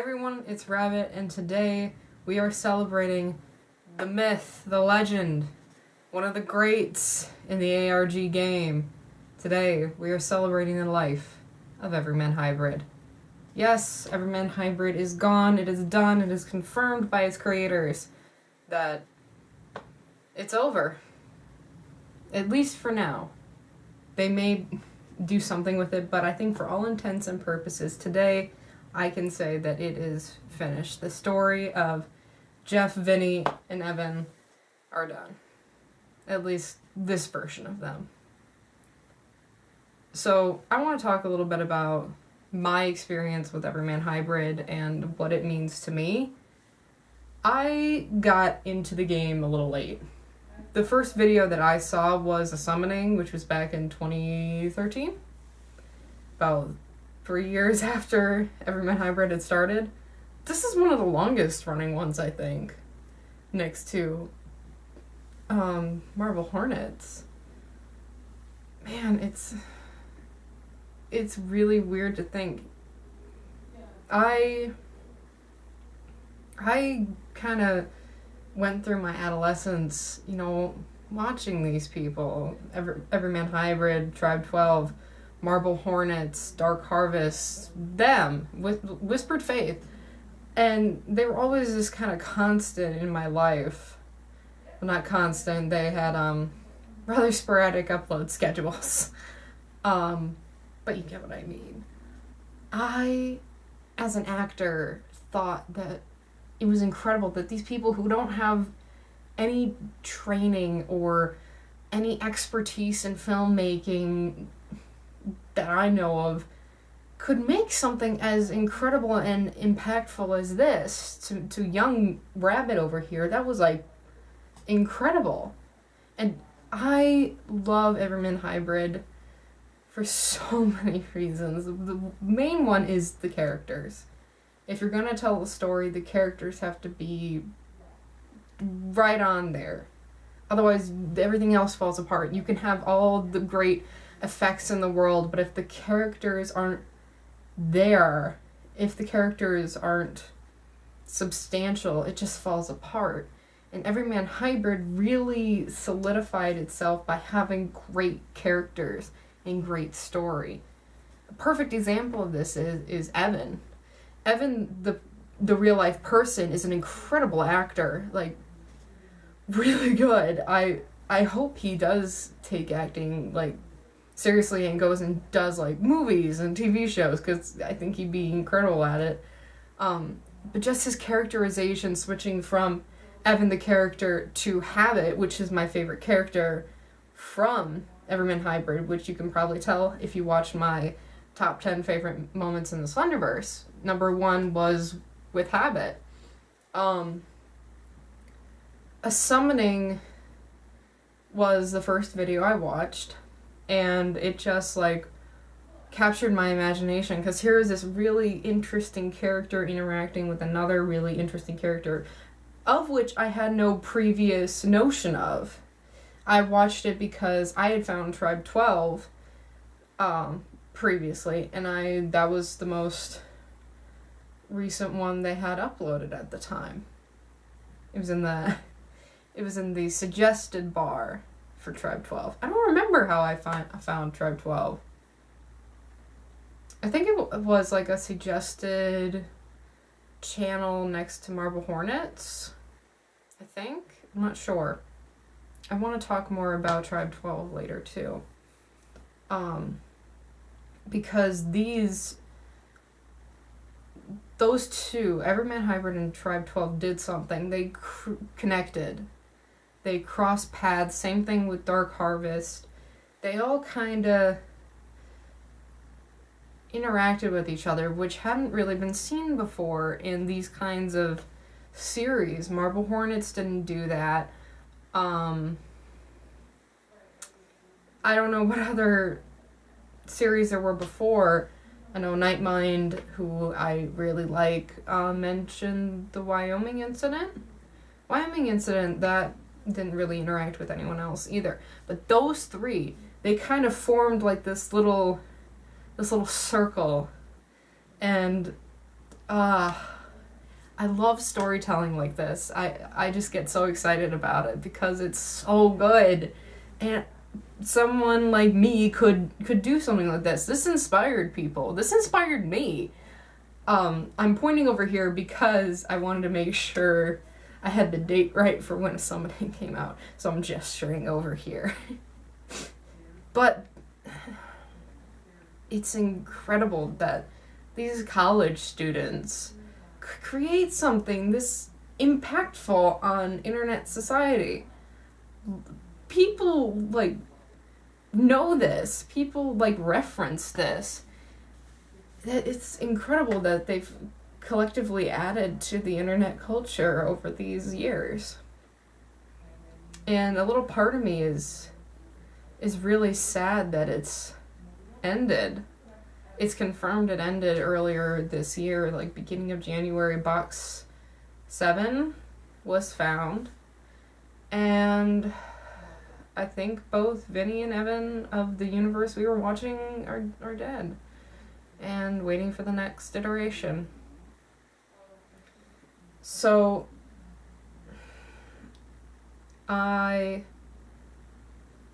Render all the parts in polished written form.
Everyone, it's Rabbit, and today we are celebrating the myth, the legend, one of the greats in the ARG game. Today, we are celebrating the life of EverymanHYBRID. Yes, EverymanHYBRID is gone, it is done, it is confirmed by its creators that it's over. At least for now. They may do something with it, but I think for all intents and purposes, today I can say that it is finished. The story of Jeff, Vinny, and Evan are done. At least this version of them. So I want to talk a little bit about my experience with EverymanHYBRID and what it means to me. I got into the game a little late. The first video that I saw was a summoning, which was back in 2013. About 3 years after EverymanHYBRID had started. This is one of the longest running ones, I think. Next to Marble Hornets. Man, it's really weird to think. I kind of went through my adolescence, watching these people. EverymanHYBRID, Tribe 12, Marble Hornets, Dark Harvest, them, with Whispered Faith. And they were always just kind of constant in my life. Well, not constant, they had rather sporadic upload schedules. But you get what I mean. I, as an actor, thought that it was incredible that these people who don't have any training or any expertise in filmmaking that I know of could make something as incredible and impactful as this to young Rabbit over here. That was incredible. And I love EverymanHYBRID for so many reasons. The main one is the characters. If you're gonna tell a story, the characters have to be right on there. Otherwise, everything else falls apart. You can have all the great effects in the world, but if the characters aren't there, if the characters aren't substantial, it just falls apart. And EverymanHYBRID really solidified itself by having great characters and great story. A perfect example of this is Evan. Evan, the real life person, is an incredible actor, really good. I hope he does take acting seriously and goes and does movies and TV shows, because I think he'd be incredible at it. But just his characterization, switching from Evan the character to Habit, which is my favorite character from EverymanHYBRID, which you can probably tell if you watch my top 10 favorite moments in the Slenderverse. Number 1 was with Habit. A Summoning was the first video I watched, and it just captured my imagination, because here is this really interesting character interacting with another really interesting character, of which I had no previous notion of. I watched it because I had found Tribe 12 previously, and that was the most recent one they had uploaded at the time. It was in the suggested bar for Tribe 12. I don't remember how I found Tribe 12. I think it was a suggested channel next to Marble Hornets. I think. I'm not sure. I want to talk more about Tribe 12 later too. Because those two, EverymanHYBRID and Tribe 12, did something. They connected. They crossed paths. Same thing with Dark Harvest. They all kind of interacted with each other, which hadn't really been seen before in these kinds of series. Marble Hornets didn't do that. I don't know what other series there were before. I know Nightmind, who I really like, mentioned the Wyoming incident. That didn't really interact with anyone else either. But those three, they kind of formed this little circle. And I love storytelling like this. I just get so excited about it because it's so good. And someone like me could do something like this. This inspired people. This inspired me. I'm pointing over here because I wanted to make sure I had the date right for when somebody came out. So I'm gesturing over here. But it's incredible that these college students create something this impactful on internet society. People, like, know this. People, like, reference this. It's incredible that they've collectively added to the internet culture over these years. And a little part of me is really sad that it's ended. It's confirmed it ended earlier this year, like beginning of January. Box 7 was found, and I think both Vinny and Evan of the universe we were watching are dead and waiting for the next iteration. So I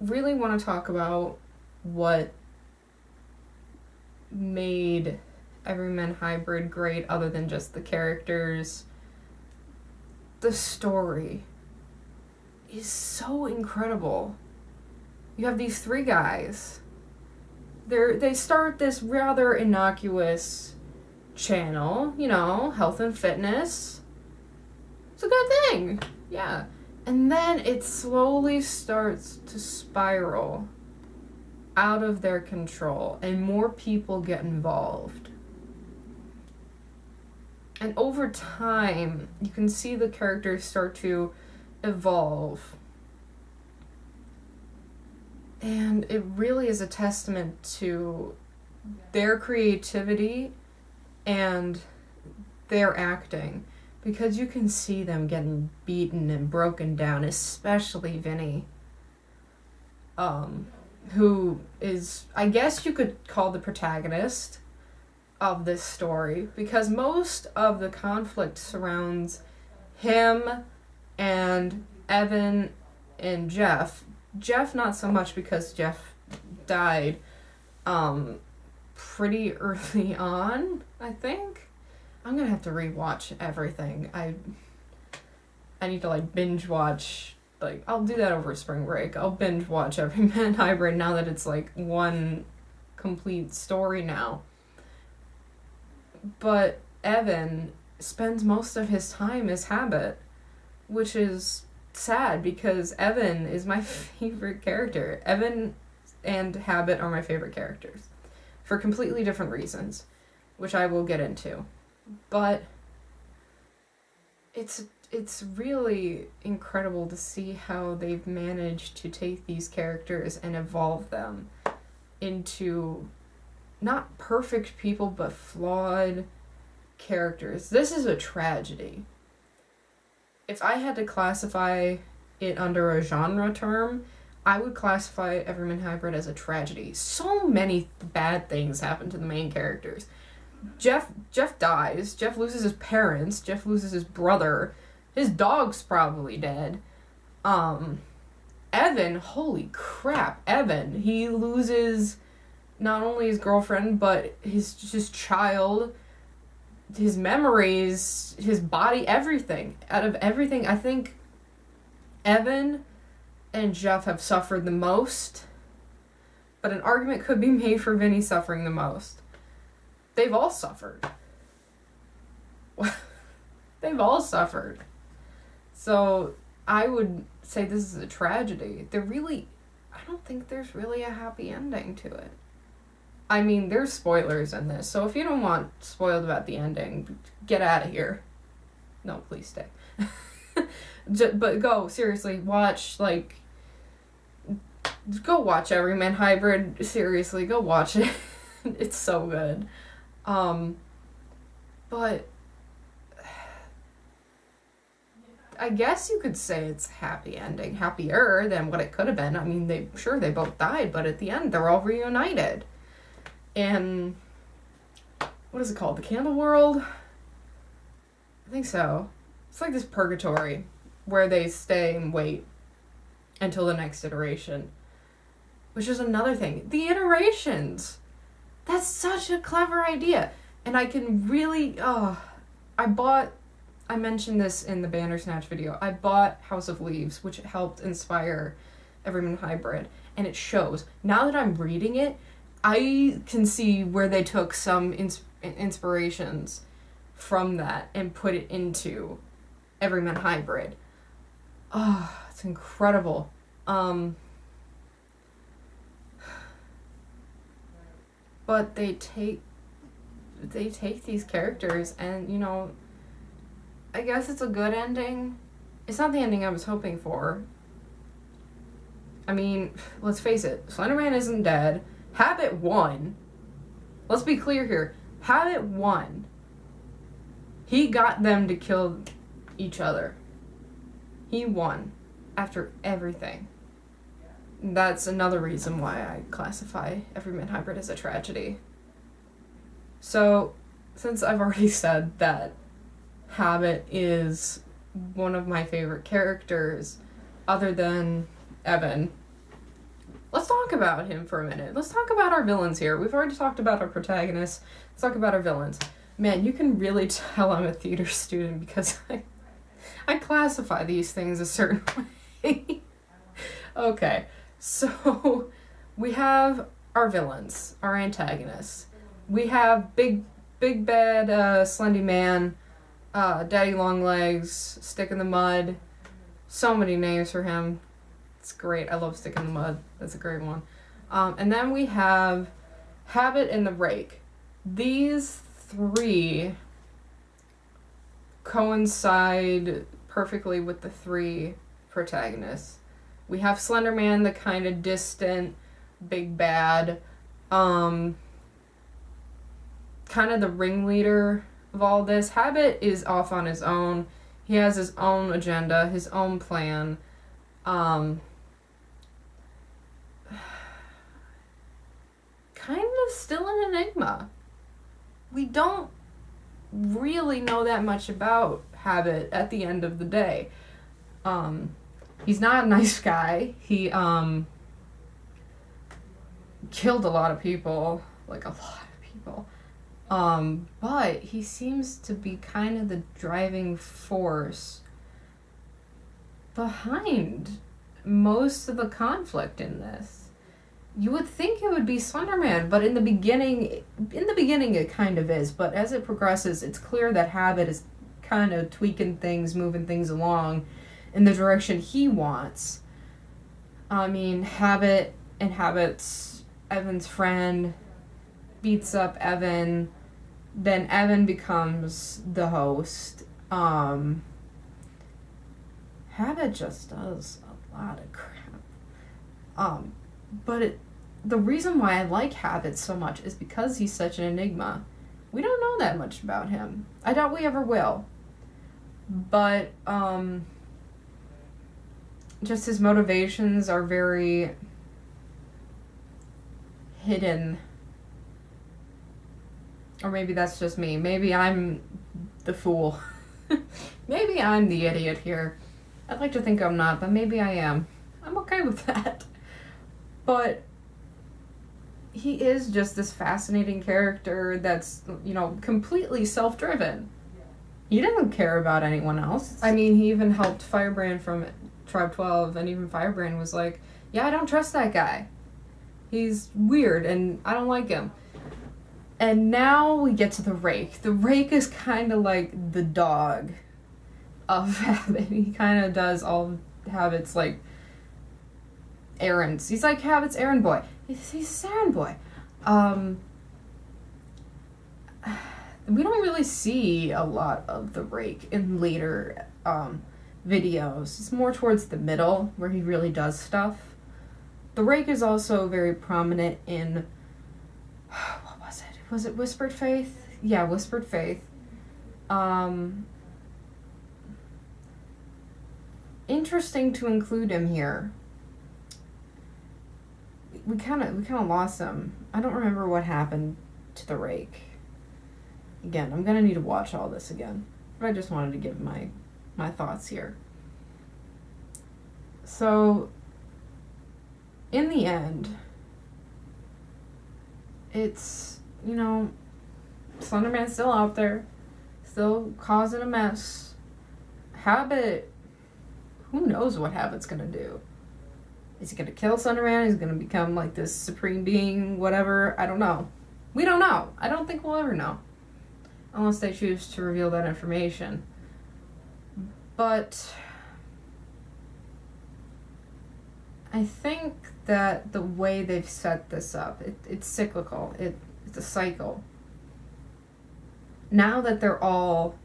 really want to talk about what made EverymanHYBRID great, other than just the characters. The story is so incredible. You have these 3 guys. They start this rather innocuous channel, you know, health and fitness. It's a good thing. Yeah. And then it slowly starts to spiral out of their control, and more people get involved. And over time, you can see the characters start to evolve. And it really is a testament to their creativity and their acting, because you can see them getting beaten and broken down, especially Vinny. Who is, I guess you could call the protagonist of this story, because most of the conflict surrounds him and Evan and Jeff. Jeff not so much, because Jeff died pretty early on, I think. I'm gonna have to rewatch everything. I need to, like, binge watch. Like, I'll do that over spring break. I'll binge watch EverymanHYBRID now that it's, like, one complete story now. But Evan spends most of his time as Habit, which is sad because Evan is my favorite character. Evan and Habit are my favorite characters for completely different reasons, which I will get into. But it's really incredible to see how they've managed to take these characters and evolve them into not perfect people, but flawed characters. This is a tragedy. If I had to classify it under a genre term, I would classify EverymanHYBRID as a tragedy. So many bad things happen to the main characters. Jeff dies. Jeff loses his parents. Jeff loses his brother. His dog's probably dead. Evan, holy crap, Evan. He loses not only his girlfriend, but his child, his memories, his body, everything. Out of everything, I think Evan and Jeff have suffered the most, but an argument could be made for Vinny suffering the most. They've all suffered. They've all suffered. So I would say this is a tragedy. I don't think there's really a happy ending to it. I mean, there's spoilers in this, so if you don't want spoiled about the ending, get out of here. No, please stay. But go, seriously, watch, go watch EverymanHYBRID. Seriously, go watch it. It's so good. But I guess you could say it's happy ending, happier than what it could have been. I mean, they both died, but at the end, they're all reunited. And what is it called? The Candle World? I think so. It's like this purgatory where they stay and wait until the next iteration. Which is another thing. The iterations! That's such a clever idea. And I can really... I mentioned this in the Bandersnatch video. I bought House of Leaves, which helped inspire Everyman Hybrid. And it shows. Now that I'm reading it, I can see where they took some inspirations from that and put it into Everyman Hybrid. Oh, it's incredible. But they take these characters and, you know, I guess it's a good ending. It's not the ending I was hoping for. I mean, let's face it, Slenderman isn't dead. Habit won. Let's be clear here. Habit won. He got them to kill each other. He won after everything. That's another reason why I classify Everyman Hybrid as a tragedy. So, since I've already said that Habit is one of my favorite characters, other than Evan, let's talk about him for a minute. Let's talk about our villains here. We've already talked about our protagonists. Let's talk about our villains. Man, you can really tell I'm a theater student because I classify these things a certain way. Okay, so we have our villains, our antagonists. We have big bad Slendy Man, Daddy Longlegs, Stick in the Mud. So many names for him. It's great. I love Stick in the Mud. That's a great one. And then we have Habit and the Rake. These three coincide perfectly with the three protagonists. We have Slenderman, the kind of distant, big bad, kind of the ringleader of all this. Habit is off on his own. He has his own agenda, his own plan. Kind of still an enigma. We don't really know that much about Habit at the end of the day. He's not a nice guy. He killed a lot of people, like a lot of people. But he seems to be kind of the driving force behind most of the conflict in this. You would think it would be Slenderman, but in the beginning it kind of is, but as it progresses, it's clear that Habit is kind of tweaking things, moving things along in the direction he wants. I mean, Habit and Habit's Evan's friend beats up Evan, then Evan becomes the host. Habit just does a lot of crap. But the reason why I like Habit so much is because he's such an enigma. We don't know that much about him. I doubt we ever will. But, just his motivations are very hidden. Or maybe that's just me. Maybe I'm the fool. Maybe I'm the idiot here. I'd like to think I'm not, but maybe I am. I'm okay with that. But he is just this fascinating character that's, you know, completely self-driven. He doesn't care about anyone else. I mean, he even helped Firebrand from Tribe 12, and even Firebrand was like, yeah, I don't trust that guy. He's weird, and I don't like him. And now we get to the Rake. The Rake is kind of like the dog of Habit. He kind of does all Habit's, like, errands. He's like Habit's errand boy. He's his errand boy. We don't really see a lot of the Rake in later videos. It's more towards the middle where he really does stuff. The Rake is also very prominent in, what was it? Was it Whispered Faith? Yeah, Whispered Faith. Interesting to include him here. We kind of lost him. I don't remember what happened to the Rake. Again, I'm gonna need to watch all this again. But I just wanted to give my thoughts here. So, in the end, it's, you know, Slenderman's still out there, still causing a mess. Habit, who knows what Habit's gonna do? Is he gonna kill Slenderman? Is he gonna become like this supreme being, whatever? I don't know. We don't know. I don't think we'll ever know. Unless they choose to reveal that information. But I think that the way they've set this up, it's cyclical. It's a cycle. Now that they're all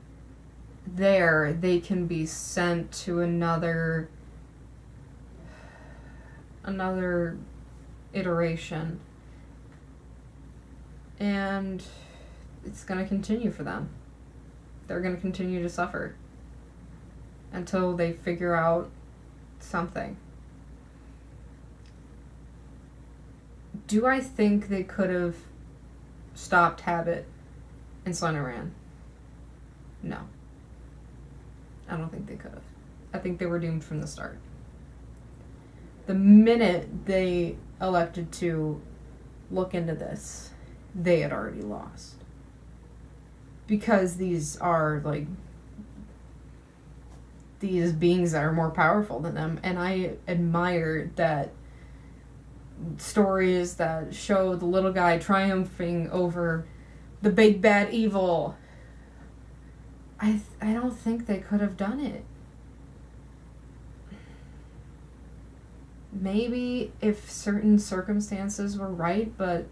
there, they can be sent to another iteration. And it's going to continue for them. They're going to continue to suffer until they figure out something. Do I think they could have stopped Habit and Slenderman? No. I don't think they could have. I think they were doomed from the start. The minute they elected to look into this, they had already lost. Because these are, like, these beings that are more powerful than them. And I admire that stories that show the little guy triumphing over the big bad evil. I don't think they could have done it. Maybe if certain circumstances were right, but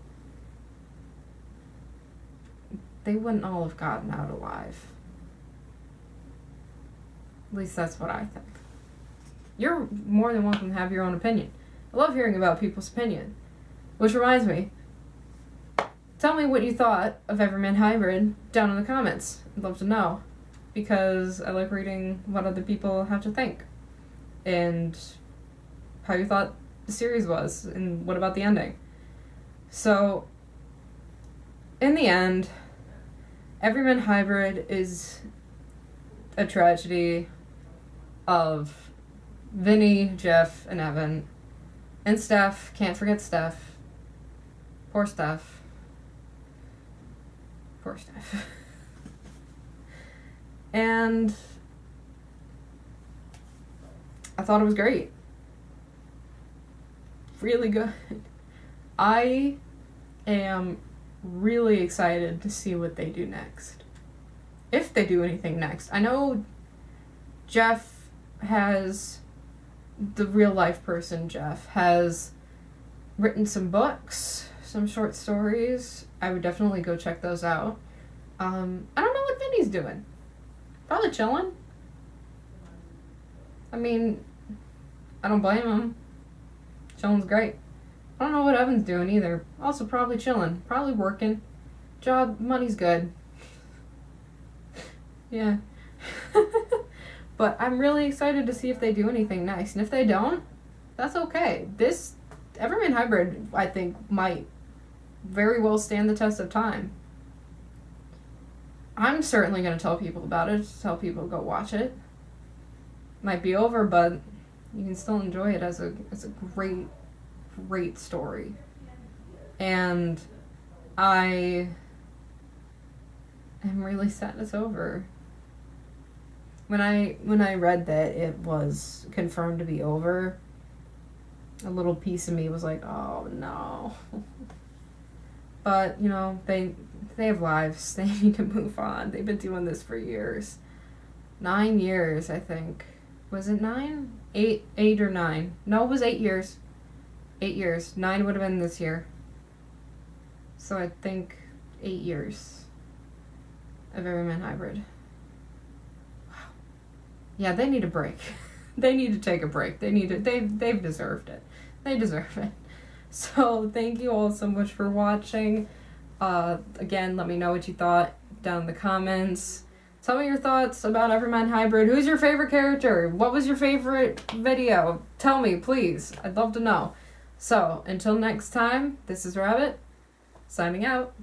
they wouldn't all have gotten out alive. At least that's what I think. You're more than welcome to have your own opinion. I love hearing about people's opinion. Which reminds me, tell me what you thought of Everyman Hybrid down in the comments. I'd love to know. Because I like reading what other people have to think. And how you thought the series was. And what about the ending. So, in the end, Everyman Hybrid is a tragedy of Vinny, Jeff, and Evan. And Steph. Can't forget Steph. Poor Steph. Poor Steph. And I thought it was great. Really good. I am really excited to see what they do next. If they do anything next. I know Jeff has, the real life person Jeff, has written some books, some short stories. I would definitely go check those out. I don't know what Vinny's doing. Probably chilling. I mean, I don't blame him. Chilling's great. I don't know what Evan's doing either. Also probably chilling. Probably working. Job, money's good. Yeah. But I'm really excited to see if they do anything next. And if they don't, that's okay. This Everyman Hybrid, I think, might very well stand the test of time. I'm certainly going to tell people about it, tell people to go watch it. Might be over, but you can still enjoy it as a great, great story. And I am really sad it's over. When I read that it was confirmed to be over, a little piece of me was like, oh no. But, you know, they have lives. They need to move on. They've been doing this for years. 9 years, I think. Was it 9? 8 or 9. No, it was 8 years. 8 years. 9 would have been this year. So I think 8 years of Everyman Hybrid. Wow. Yeah, they need a break. They need to take a break. They've deserved it. They deserve it. So thank you all so much for watching. Again, let me know what you thought down in the comments. Tell me your thoughts about Everyman Hybrid. Who's your favorite character? What was your favorite video? Tell me, please. I'd love to know. So, until next time, this is Rabbit, signing out.